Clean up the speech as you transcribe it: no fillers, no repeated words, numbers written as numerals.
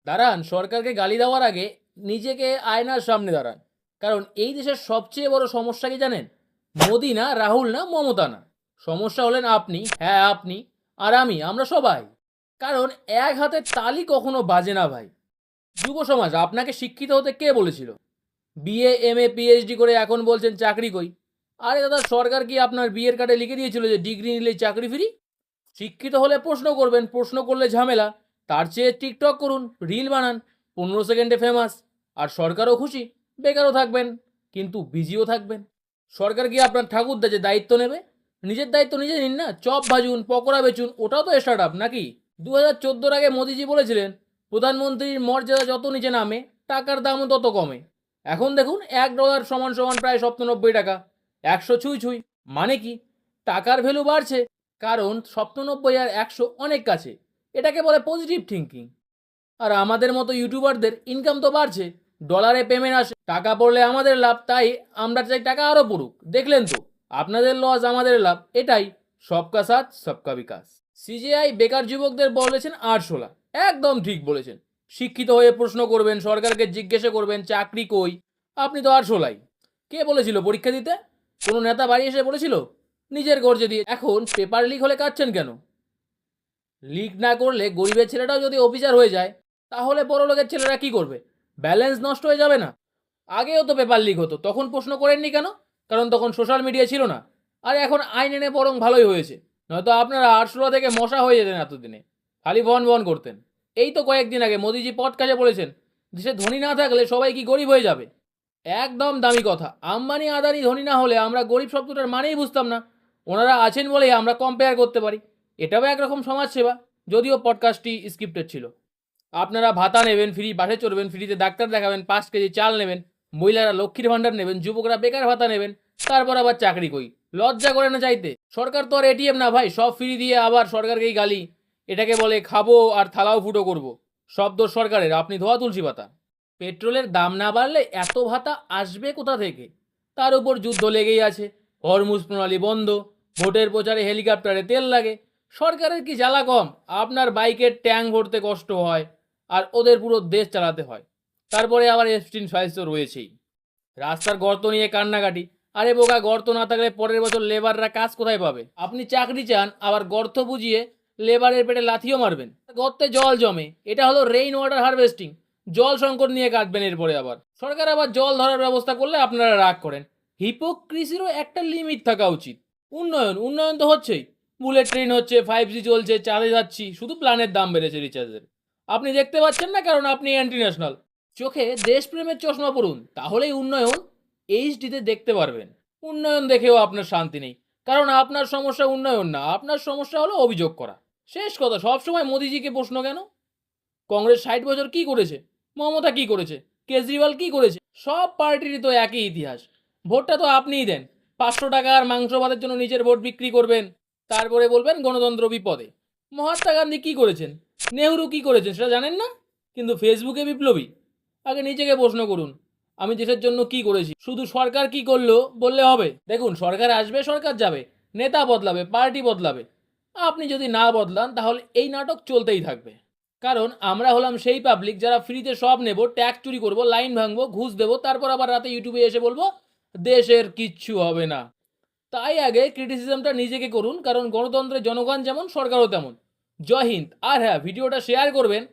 দাঁড়ান, সরকারকে গালি দেওয়ার আগে নিজেকে আয়নার সামনে দাঁড়ান। কারণ এই দেশের সবচেয়ে বড় সমস্যা কি জানেন? মোদি না, রাহুল না, মমতা না। সমস্যা হলেন আপনি, হ্যাঁ আপনি, আর আমরা সবাই। কারণ এক হাতে তালি কখনো বাজে না ভাই। যুব সমাজ, আপনাকে শিক্ষিত হতে কে বলেছিল? বিএ এমএ পিএইচডি করে এখন বলছেন চাকরি কই? আরে দাদা, সরকার কি আপনার বিয়ের কার্ডে লিখে দিয়েছিল যে ডিগ্রি নিলেই চাকরি ফ্রি? শিক্ষিত হলে প্রশ্ন করবেন, প্রশ্ন করলে ঝামেলা। তার চেয়ে টিকটক করুন, রিল বানান, 15 সেকেন্ডে ফেমাস। আর সরকারও খুশি, বেকারও থাকবেন, কিন্তু বিজিও থাকবেন। সরকার কি আপনার ঠাকুরদা যে দায়িত্ব নেবে? নিজের দায়িত্ব নিজে নিন না। চপ ভাজুন, পকোড়া বেচুন, ওটাও তো স্টার্ট আপ নাকি? 2014-র আগে মোদিজি বলেছিলেন প্রধানমন্ত্রীর মর্যাদা যত নিচে নামে টাকার দামও তত কমে। এখন দেখুন $1 সমান সমান প্রায় 97 টাকা। 100 ছুঁই ছুঁই। মানে কি? টাকার ভ্যালু বাড়ছে, কারণ 97 আর 100 অনেক কাছে। এটাকে বলে পজিটিভ থিঙ্কিং। আর আমাদের মতো ইউটিউবারদের ইনকাম তো বাড়ছে, ডলারে পেমেন্ট আসে, টাকা পড়লে আমাদের লাভ, তাই আমরা চাই টাকা আরও পড়ুক। দেখলেন তো, আপনাদের লস আমাদের লাভ, এটাই সবকা সাথ সবকা বিকাশ। সিজিআই বেকার যুবকদের বলেছেন আরশোলা। একদম ঠিক বলেছেন। শিক্ষিত হয়ে প্রশ্ন করবেন, সরকারকে জিজ্ঞাসা করবেন চাকরি কই। আপনি তো আরশোলাই। কে বলেছিল পরীক্ষা দিতে? কোনো নেতা বাড়ি এসে বলেছিল? নিজের গর্জে দিয়ে। এখন পেপার লিক হলে কাটছেন কেন? লিক না করলে গরিবের ছেলেটাও যদি অফিসার হয়ে যায়, তাহলে বড়লোকের ছেলেরা কি করবে? ব্যালেন্স নষ্ট হয়ে যাবে না? আগেও তো পেপার লিক হতো, তখন প্রশ্ন করেননি কেন? কারণ তখন সোশ্যাল মিডিয়া ছিল না। আর এখন আইন এনে বরং ভালোই হয়েছে। নয়তো আপনারা 800 থেকে মশা হয়ে যেতেন এতদিনে, খালি বন বন করতেন। এই তো কয়েকদিন আগে মোদিজি পডকাস্টে বলেছেন দেশে ধনী না থাকলে সবাই কি গরিব হয়ে যাবে? একদম দামি কথা। আম্বানি আদানি ধনী না হলে আমরা গরিব শব্দটার মানেই বুঝতাম না। ওনারা আছেন বলেই আমরা কম্পেয়ার করতে পারি। এটাও একরকম সমাজসেবা, যদিও পডকাস্টটি স্ক্রিপ্টেড ছিল। আপনারা ভাতা নেবেন, ফ্রি বাসে চড়বেন, ফ্রিতে ডাক্তার দেখাবেন, 5 কেজি চাল নেবেন, মহিলারা লক্ষ্মীর ভাণ্ডার নেবেন, যুবকরা বেকার ভাতা নেবেন, তারপর আবার চাকরি কই? লজ্জা করে না চাইতে? সরকার তো আর এটিএম না ভাই, সব ফ্রি দিয়ে আবার সরকারকেই গালি। এটাকে বলে খাবো আর থালাও ফুটো করব। সব দোষ সরকারের, আপনি ধোয়া তুলসী পাতা। পেট্রোলের দাম না বাড়লে এত ভাতা আসবে কোথা থেকে? তার উপর যুদ্ধ লেগেই আছে, হরমুজ প্রণালী বন্ধ, ভোটের প্রচারে হেলিকপ্টারে তেল লাগে। সরকারের কি জ্বালা কম? আপনার বাইকের ট্যাঙ্ক ভরতে কষ্ট হয়, আর ওদের পুরো দেশ চালাতে হয়। তারপরে আবার এফটিন ফাইলস তো রয়েছেই। রাস্তার গর্ত নিয়ে কান্নাকাটি। আরে বোকা, গর্ত না থাকলে পরের বছর লেবাররা কাজ কোথায় পাবে? আপনি চাকরি চান, আবার গর্ত বুঝিয়ে লেবারের পেটে লাথিও মারবেন। গর্তে জল জমে, এটা হলো রেইন ওয়াটার হারভেস্টিং। জল সংকট নিয়ে কাটবেন এরপরে আবার। সরকার আবার জল ধরার ব্যবস্থা করলে আপনারা রাগ করেন। হিপোক্রিসিরও একটা লিমিট থাকা উচিত। উন্নয়ন উন্নয়ন তো হচ্ছেই। বুলেট ট্রেন হচ্ছে, 5G চলছে, চাঁদে যাচ্ছি, শুধু প্ল্যানের দাম বেড়েছে রিচার্জের। আপনি দেখতে পাচ্ছেন না, কারণ আপনি অ্যান্টি ন্যাশনাল। চোখে দেশপ্রেমের চশমা পড়ুন, তাহলেই উন্নয়ন এইচডিতে দেখতে পারবেন। উন্নয়ন দেখেও আপনার শান্তি নেই, কারণ আপনার সমস্যা উন্নয়ন না, আপনার সমস্যা হলো অভিযোগ করা। শেষ কথা, সবসময় মোদিজিকে প্রশ্ন কেন? কংগ্রেস 60 বছর কি করেছে? মমতা কি করেছে? কেজরিওয়াল কি করেছে? সব পার্টিরই তো একই ইতিহাস। ভোটটা তো আপনিই দেন। 500 টাকা আর মাংস ভাতের জন্য নিজের ভোট বিক্রি করবেন, তারপরে বলবেন গণতন্ত্র বিপদে। মহাত্মা গান্ধী কি করেছেন? নেহরু কি করেছেন সেটা জানেন না, কিন্তু ফেসবুকে বিপ্লবী। আগে নিজেকে প্রশ্ন করুন, আমি দেশের জন্য কি করেছি? শুধু সরকার কি করলো বললে হবে? দেখুন, সরকার আসবে, সরকার যাবে, নেতা বদলাবে, পার্টি বদলাবে। আপনি যদি না বদলান, তাহলে এই নাটক চলতেই থাকবে। কারণ আমরা হলাম সেই পাবলিক যারা ফ্রিতে সব নেব, ট্যাক্স চুরি করবো, লাইন ভাঙবো, ঘুষ দেবো, তারপর আবার রাতে ইউটিউবে এসে বলবো দেশের কিচ্ছু হবে না। তাই আগে ক্রিটিসিজমটা নিজেকে করুন, কারণ গণতন্ত্রে জনগণ যেমন, সরকারও তেমন। জয় হিন্দ। আর হ্যাঁ, ভিডিওটা শেয়ার করবেন,